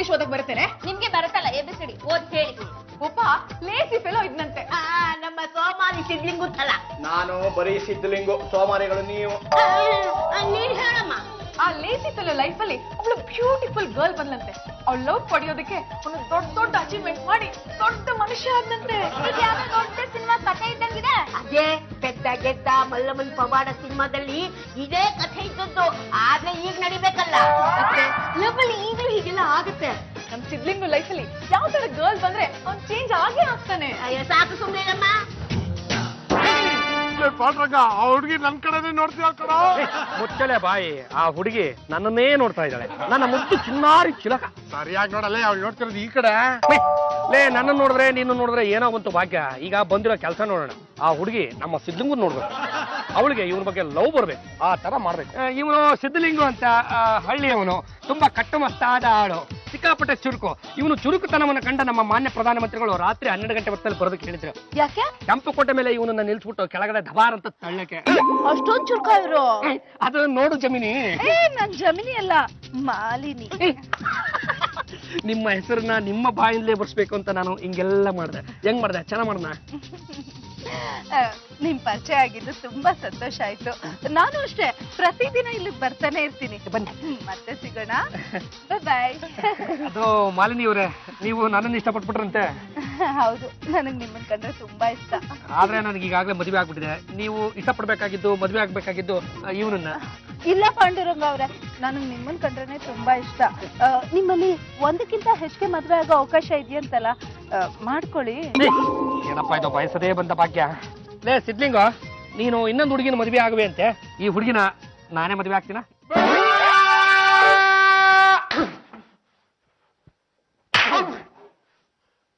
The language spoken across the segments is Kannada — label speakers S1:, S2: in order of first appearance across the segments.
S1: ಇಂಗ್ಲಿಷ್ ಓದಕ್ ಬರ್ತೇನೆ?
S2: ನಿಮ್ಗೆ ಬರುತ್ತಲ್ಲ ABCD ಓದ್ ಹೇಳಿ.
S1: ಒಬ್ಬ ಲೇಸಿ ಫೆಲೋ ಇದ್ನಂತೆ.
S2: ನಮ್ಮ ಸೋಮಾರಿ ಸಿದ್ಲಿಂಗು ತಲ.
S3: ನಾನು ಬರೀ ಸಿದ್ಧಲಿಂಗು, ಸೋಮಾರಿಗಳು ನೀವು.
S2: ನೀನ್ ಹೇಳಮ್ಮ.
S1: ಆ ಲೇಸಿ ಫೆಲೋ ಲೈಫ್ ಅಲ್ಲಿ ಅವಳು ಬ್ಯೂಟಿಫುಲ್ ಗರ್ಲ್ ಬಂದ್ಲಂತೆ. ಅವ್ಳು ಲವ್ ಪಡೆಯೋದಕ್ಕೆ ಒಂದು ದೊಡ್ಡ ದೊಡ್ಡ ಅಚೀವ್ಮೆಂಟ್ ಮಾಡಿ ದೊಡ್ಡ ಮನುಷ್ಯ ಆದ್ನಂತೆ.
S2: ಇದು ಯಾವ್ದೋ ದೊಡ್ಡ ಸಿನಿಮಾ ಕಥೆ ಇದ್ದಂಗಿದೆ. ಅದೇ ಪೆದ್ದ ಗೆದ್ದ ಮಲ್ಲಮಲ್ ಪವಾಡ ಸಿನಿಮಾದಲ್ಲಿ ಇದೇ ಕಥೆ ಇದ್ದದ್ದು. ಆದ್ರೆ ಈಗ ನಡಿಬೇಕಲ್ಲ.
S1: ಲವ್ ಅಲ್ಲಿ ಈಗಲೂ ಹೀಗೆಲ್ಲ ಆಗುತ್ತೆ. ನಮ್ ಸಿದ್ಲಿಂಗು ಲೈಫ್ ಅಲ್ಲಿ ಯಾವ ತರ ಗರ್ಲ್ ಬಂದ್ರೆ ಅವ್ನ್ ಚೇಂಜ್ ಆಗೇ ಆಗ್ತಾನೆ.
S2: ಅಯ್ಯೋ ಸಾಕು ಸುಮ್ಮನೆ ಅಮ್ಮ.
S4: ಪಾಟ್ರಂಗ ಆ ಹುಡುಗಿ ನನ್ ಕಡೆನೇ ನೋಡ್ತೀಯ ಕಣ.
S5: ಮುಚ್ಚಲೆ ಬಾಯಿ, ಆ ಹುಡುಗಿ ನನ್ನನ್ನೇ ನೋಡ್ತಾ ಇದ್ದಾಳೆ. ನನ್ನ ಮುದ್ದು ಚಿನ್ನಾರಿ ಚಿಲಕ.
S4: ಸರಿಯಾಗಿ ನೋಡಲ್ಲ, ಅವ್ರು ನೋಡ್ತಿರೋದು ಈ ಕಡೆ.
S5: ಲೇ ನನ್ನ ನೋಡಿದ್ರೆ ನೀನು ನೋಡಿದ್ರೆ ಏನೋ ಒಂದು ಭಾಗ್ಯ. ಈಗ ಬಂದಿರೋ ಕೆಲಸ ನೋಡೋಣ. ಆ ಹುಡುಗಿ ನಮ್ಮ ಸಿದ್ಧಲಿಂಗು ನೋಡ್ಬೇಕು. ಅವಳಿಗೆ ಇವನ ಬಗ್ಗೆ ಲವ್ ಬರ್ಬೇಕು, ಆ ತರ ಮಾಡ್ಬೇಕು. ಇವನು ಸಿದ್ಧಲಿಂಗು ಅಂತ ಹಳ್ಳಿಯವನು, ತುಂಬಾ ಕಟ್ಟುಮಸ್ತಾದ ಆಳು, ಸಿಕ್ಕಾಪಟ್ಟೆ ಚುರುಕು. ಇವನು ಚುರುಕುತನವನ್ನು ಕಂಡ ನಮ್ಮ ಮಾನ್ಯ ಪ್ರಧಾನಮಂತ್ರಿಗಳು ರಾತ್ರಿ 12 ಗಂಟೆ ಹೊತ್ತಲ್ಲಿ ಬರೋದಕ್ಕೆ ಹೇಳಿದ್ರು.
S1: ಯಾಕೆ?
S5: ಕೆಂಪುಕೋಟೆ ಮೇಲೆ ಇವನನ್ನ ನಿಲ್ಸ್ಬಿಟ್ಟು ಕೆಳಗಡೆ ಧಬಾರ್ ಅಂತ ತಳ್ಳಕ್ಕೆ.
S1: ಅಷ್ಟೊಂದ್ ಚುರುಕ ಇವ್ರು.
S5: ಅದು ನೋಡು ಜಮೀನಿ.
S1: ನನ್ ಜಮಿನಿ ಅಲ್ಲ, ಮಾಲಿನಿ.
S5: ನಿಮ್ಮ ಹೆಸರನ್ನ ನಿಮ್ಮ ಬಾಯಿಂದಲೇ ಬರ್ಸ್ಬೇಕು ಅಂತ ನಾನು ಹಿಂಗೆಲ್ಲ ಮಾಡ್ದೆ. ಹೆಂಗ್ ಮಾಡ್ದೆ? ಚೆನ್ನಾಗ್ ಮಾಡ್ದ.
S1: ನಿಮ್ ಪರಿಚಯ ಆಗಿದ್ದು ತುಂಬಾ ಸಂತೋಷ ಆಯ್ತು. ನಾನು ಅಷ್ಟೇ ಪ್ರತಿದಿನ ಇಲ್ಲಿಗೆ ಬರ್ತಾನೆ ಇರ್ತೀನಿ.
S5: ಬನ್ನಿ
S1: ಮತ್ತೆ ಸಿಗೋಣ. ಬಾಯ್.
S5: ಅದು ಮಾಲಿನಿ ಅವರೇ, ನೀವು ನನ್ನನ್ನು ಇಷ್ಟಪಟ್ಬಿಟ್ರಂತೆ.
S1: ಹೌದು, ನನಗ್ ನಿಮ್ಮನ್ ಕಂಡ್ರೆ ತುಂಬಾ ಇಷ್ಟ.
S5: ಆದ್ರೆ ನನಗೆ ಈಗಾಗಲೇ ಮದುವೆ ಆಗ್ಬಿಟ್ಟಿದೆ. ನೀವು ಇಷ್ಟಪಡ್ಬೇಕಾಗಿದ್ದು, ಮದುವೆ ಆಗ್ಬೇಕಾಗಿದ್ದು ಇವನನ್ನ.
S1: ಇಲ್ಲ ಪಾಂಡುರಂಗ ಅವ್ರೆ, ನನಗ್ ನಿಮ್ಮನ್ ಕಂಡ್ರೇನೆ ತುಂಬಾ ಇಷ್ಟ. ನಿಮ್ಮಲ್ಲಿ ಒಂದಕ್ಕಿಂತ ಹೆಚ್ಚಿಗೆ ಮದ್ವೆ ಆಗೋ ಅವಕಾಶ ಇದೆಯಂತಲ್ಲ, ಮಾಡ್ಕೊಳ್ಳಿ.
S5: ಏನಪ್ಪ ಇದು ಬಯಸದೇ ಬಂದ ಭಾಗ್ಯ. ಲೇ ಸಿದ್ಲಿಂಗ, ನೀನು ಇನ್ನೊಂದು ಹುಡುಗಿನ ಮದುವೆ ಆಗುವೆ ಅಂತೆ. ಈ ಹುಡುಗಿನ ನಾನೇ ಮದುವೆ ಆಗ್ತೀನ.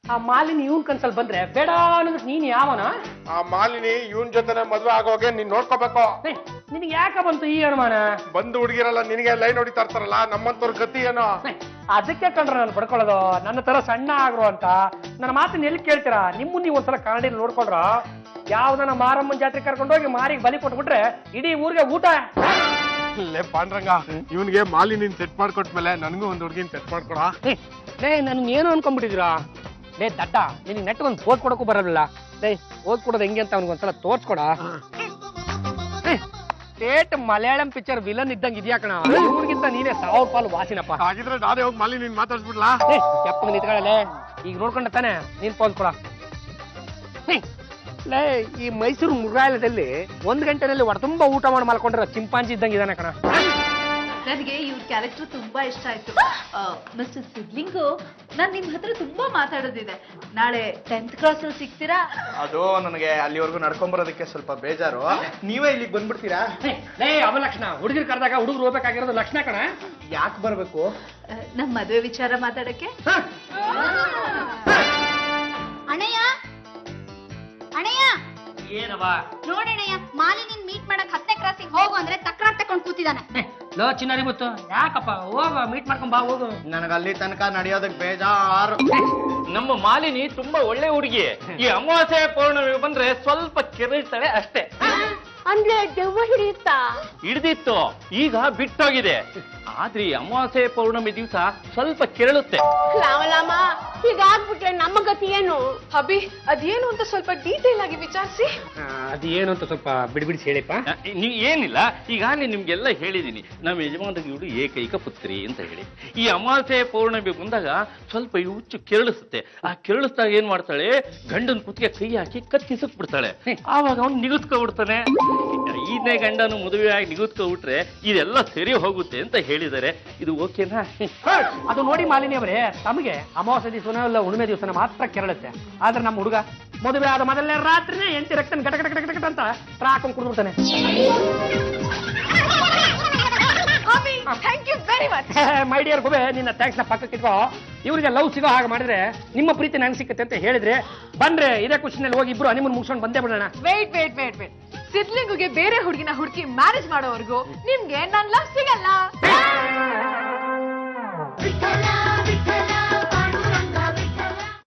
S5: ಆ ಮಾಲಿನಿ ಇವನ್ ಕನ್ಸಲ್ ಬಂದ್ರೆ ಬೇಡ ಅನ್ನೋದಕ್ಕೆ ನೀನ್ ಯಾವನ?
S4: ಆ ಮಾಲಿನಿ ಇವನ್ ಜೊತೆ ಮದ್ವೆ ಆಗೋಗೆ ನೀನ್ ನೋಡ್ಕೋಬೇಕು.
S5: ನಿನಗೆ ಯಾಕ ಬಂತು ಈ ಅನುಮಾನ?
S4: ಬಂದು ಹುಡುಗಿರಲ್ಲ ನಿನಗೆ ಲೈನ್ ಹೊಡಿತಾ ಇರ್ತಾರಲ್ಲ, ನಮ್ಮಂತವ್ರ ಗತಿ ಏನೋ.
S5: ಅದಕ್ಕೆ ಕಂಡ್ರೆ ನಾನು ಪಡ್ಕೊಳ್ಳೋದು, ನನ್ನ ತರ ಸಣ್ಣ ಆಗ್ರು ಅಂತ. ನನ್ನ ಮಾತನ್ನ ಎಲ್ಲಿ ಕೇಳ್ತೀರಾ? ನಿಮ್ಮ ನೀವು ಒಂದ್ಸಲ ಕನ್ನಡಿ ನೋಡ್ಕೊಂಡ್ರ, ಯಾವ್ದನ್ನ ಮಾರಮ್ಮನ ಜಾತ್ರೆ ಕರ್ಕೊಂಡೋಗಿ ಮಾರಿಗೆ ಬಲಿ ಕೊಟ್ಬಿಟ್ರೆ ಇಡೀ ಊರಿಗೆ ಊಟ.
S4: ಲೇ ಪಾಂಡ್ರಂಗ, ಇವನ್ಗೆ ಮಾಲಿನಿನ್ ಸೆಟ್ ಮಾಡ್ಕೊಟ್ಮೇಲೆ ನನಗೂ ಒಂದ್ ಹುಡುಗಿನ ಸೆಟ್ ಮಾಡ್ಕೊಡ.
S5: ಲೇ ನನ್ ಏನು ಅನ್ಕೊಂಡ್ಬಿಟ್ಟಿದ್ದೀರಾ? ಲೇ ದಡ್ಡ, ನಿನಗೆ ನೆಟ್ ಒಂದು ಓದ್ ಕೊಡಕ್ಕೂ ಬರಲ್ಲ. ಲೇ ಓದ್ ಕೊಡೋದು ಹೆಂಗೆ ಅಂತ ಅವ್ನಿಗೊಂದ್ಸಲ ತೋರ್ಸ್ಕೊಡ. ಸ್ಟೇಟ್ ಮಲಯಾಳಂ ಪಿಕ್ಚರ್ ವಿಲನ್ ಇದ್ದಂಗೆ ಇದೆಯಾ ಕಣ. ಇವ್ರಿಗಿಂತ ನೀನೇ 1000 ಪಾಲು ವಾಸಿನಪ್ಪ.
S4: ಹಾಗಿದ್ರೆ ನಾನೇ ಹೋಗಿ ಮಾಲಿನಿನ್ ಮಾತಾಡ್ಸ್ಬಿಡ್ಲಾ?
S5: ಕೆಪ್ಪ ನಿಂತ್ಕೊಳ್ಳಲೆ, ಈಗ ನೋಡ್ಕೊಂಡ ತಾನೆ ನೀನ್ ಪೋಲ್ಸ್ಕೊಡ. ಲೇ ಈ ಮೈಸೂರು ಮುಗಾಲದಲ್ಲಿ 1 ಗಂಟೆನಲ್ಲಿ ಹೊರತುಂಬ ಊಟ ಮಾಡಿ ಮಲ್ಕೊಂಡಿರೋ ಚಿಂಪಾಂಜಿ ಇದ್ದಂಗೆ ಇದಾನೆ ಕಣ.
S1: ನನಗೆ ಇವ್ರ ಕ್ಯಾರೆಕ್ಟರ್ ತುಂಬಾ ಇಷ್ಟ ಆಯ್ತು. ಮಿಸ್ಟರ್ ಸಿದ್ಲಿಂಗು, ನಾನ್ ನಿಮ್ ಹತ್ರ ತುಂಬಾ ಮಾತಾಡೋದಿದೆ. ನಾಳೆ 10th ಕ್ಲಾಸ್ ಅಲ್ಲಿ ಸಿಗ್ತೀರಾ?
S3: ಅದು ನನಗೆ ಅಲ್ಲಿವರೆಗೂ ನಡ್ಕೊಂಬರೋದಕ್ಕೆ ಸ್ವಲ್ಪ ಬೇಜಾರು. ನೀವೇ ಇಲ್ಲಿಗೆ ಬಂದ್ಬಿಡ್ತೀರಾ?
S5: ಲೇ ಅವಲಕ್ಷಣ, ಹುಡುಗರು ಕರೆದಾಗ ಹುಡುಗರು ಹೋಗ್ಬೇಕಾಗಿರೋದು ಲಕ್ಷಣ ಕಣ.
S3: ಯಾಕೆ ಬರ್ಬೇಕು?
S1: ನಮ್ ಮದುವೆ ವಿಚಾರ ಮಾತಾಡಕ್ಕೆ.
S2: ಅಣ್ಣಯ್ಯ ಅಣ್ಣಯ್ಯ,
S5: ಏನವ
S2: ನೋಡಣ್ಣಯ್ಯ, ಮಾಲಿನಿನ್ ಮೀಟ್ ಮಾಡಕ್ 10ನೇ ಕ್ರಾಸಿಗೆ ಹೋಗು ಅಂದ್ರೆ ತಕ್ರಾರ್ ತಕೊಂಡ್ ಕೂತಿದ್ದಾನೆ.
S5: ಲೋ ಚಿನ್ನಾರಿ ಮುತ್ತು, ಯಾಕಪ್ಪ ಹೋಗ ಮೀಟ್ ಮಾಡ್ಕೊಂಡ್ ಬಾ ಹೋಗು.
S3: ನನಗೆ ಅಲ್ಲಿ ತನಕ ನಡೆಯೋದಕ್ಕೆ ಬೇಜಾರು.
S6: ನಮ್ಮ ಮಾಲಿನಿ ತುಂಬಾ ಒಳ್ಳೆ ಹುಡುಗಿ. ಈ ಅಮಾವಾಸ್ಯೆ ಪೌರ್ಣಮಿ ಬಂದ್ರೆ ಸ್ವಲ್ಪ ಕೆರಳ್ತಾಳೆ ಅಷ್ಟೇ.
S2: ಅಂದ್ರೆ ದೆವ್ವ ಹಿಡಿಯುತ್ತಾ?
S6: ಹಿಡ್ದಿತ್ತು, ಈಗ ಬಿಟ್ಟೋಗಿದೆ. ಆದ್ರೆ ಈ ಅಮಾವಾಸ್ಯೆ ಪೌರ್ಣಮಿ ದಿವಸ ಸ್ವಲ್ಪ ಕೆರಳುತ್ತೆ.
S2: ಲಾಮ ಹೀಗಾಗ್ಬಿಟ್ರೆ ನಮ್ಮ ಗತಿ ಏನು?
S1: ಅಭಿ, ಅದೇನು ಅಂತ ಸ್ವಲ್ಪ ಡೀಟೇಲ್ ಆಗಿ ವಿಚಾರಿಸಿ.
S5: ಅದು ಏನು ಅಂತ ಸ್ವಲ್ಪ ಬಿಡ್ಬಿಡಿಸಿ ಹೇಳಿಪ್ಪ.
S6: ನೀವ್ ಏನಿಲ್ಲ, ಈಗಾಗಲೇ ನಿಮ್ಗೆಲ್ಲ ಹೇಳಿದೀನಿ. ನಮ್ಮ ಯಜಮಾನರಿಗೆ ಇವಳು ಏಕೈಕ ಪುತ್ರಿ ಅಂತ ಹೇಳಿ. ಈ ಅಮಾವಾಸ್ಯೆ ಪೌರ್ಣಮಿ ಬಂದಾಗ ಸ್ವಲ್ಪ ಈ ಹುಚ್ಚು ಕೆರಳಿಸುತ್ತೆ. ಆ ಕೆರಳಿಸ್ದಾಗ ಏನ್ ಮಾಡ್ತಾಳೆ, ಗಂಡನ ಕುತ್ತಿಗೆ ಕೈ ಹಾಕಿ ಕತ್ತಿಸಕ್ ಬಿಡ್ತಾಳೆ. ಆವಾಗ ಅವ್ನು ನಿಗುತ್ಕೊಬಿಡ್ತಾನೆ. 5ನೇ ಗಂಡನು ಮದುವೆಯಾಗಿ ನಿಗುತ್ಕೊಬಿಟ್ರೆ ಇದೆಲ್ಲ ಸರಿ ಹೋಗುತ್ತೆ ಅಂತ ಹೇಳಿದ್ದಾರೆ. ಇದು ಓಕೆನಾ?
S5: ಅದು ನೋಡಿ ಮಾಲಿನಿ ಅವರೇ, ತಮಗೆ ಅಮಾವಾಸ್ಯೆ ದಿವಸನ ಇಲ್ಲ ಹುಣ್ಣಿಮೆ ದಿವಸನ ಮಾತ್ರ ಕೆರಳುತ್ತೆ. ಆದ್ರೆ ನಮ್ಮ ಹುಡುಗ ಮದುವೆ ಆದ ಮೊದಲನೇ ರಾತ್ರಿನೇ ಎಂಟಿ ರಕ್ತನ ಗಟ ಗಟ ಗಟ ಗಟ ಅಂತ ಹಾಕೊಂಡು ಕುಡಿದ್ಬಿಡ್ತಾನೆ.
S1: Thank you very much.
S5: My dear ಗುಬೆ, ನಿನ್ನ ಥ್ಯಾಂಕ್ಸ್ ನ ಪಕ್ಕಕ್ಕೆ ಇಟ್ಕೋ. ಇವರಿಗೆ ಲವ್ ಸಿಗೋ ಹಾಗೆ ಮಾಡಿದ್ರೆ ನಿಮ್ಮ ಪ್ರೀತಿ ನಂಗೆ ಸಿಕ್ಕತ್ತೆ ಅಂತ ಹೇಳಿದ್ರೆ ಬಂದ್ರೆ ಇದೇ ಖುಷಿನಲ್ಲಿ ಹೋಗಿ ಇಬ್ರು ಹನಿಮೂನ್ ಮುಗಿಸ್ಕೊಂಡು ಬಂದೇ ಬಿಡೋಣ.
S1: ವೇಟ್ ವೇಟ್ ವೇಟ್ ವೇಟ್, ಸಿದ್ಲಿಂಗುಗೆ ಬೇರೆ ಹುಡುಗಿನ ಹುಡುಕಿ ಮ್ಯಾರೇಜ್ ಮಾಡೋವರೆಗೂ ನಿಮ್ಗೆ ನನ್ ಲವ್ ಸಿಗಲ್ಲ.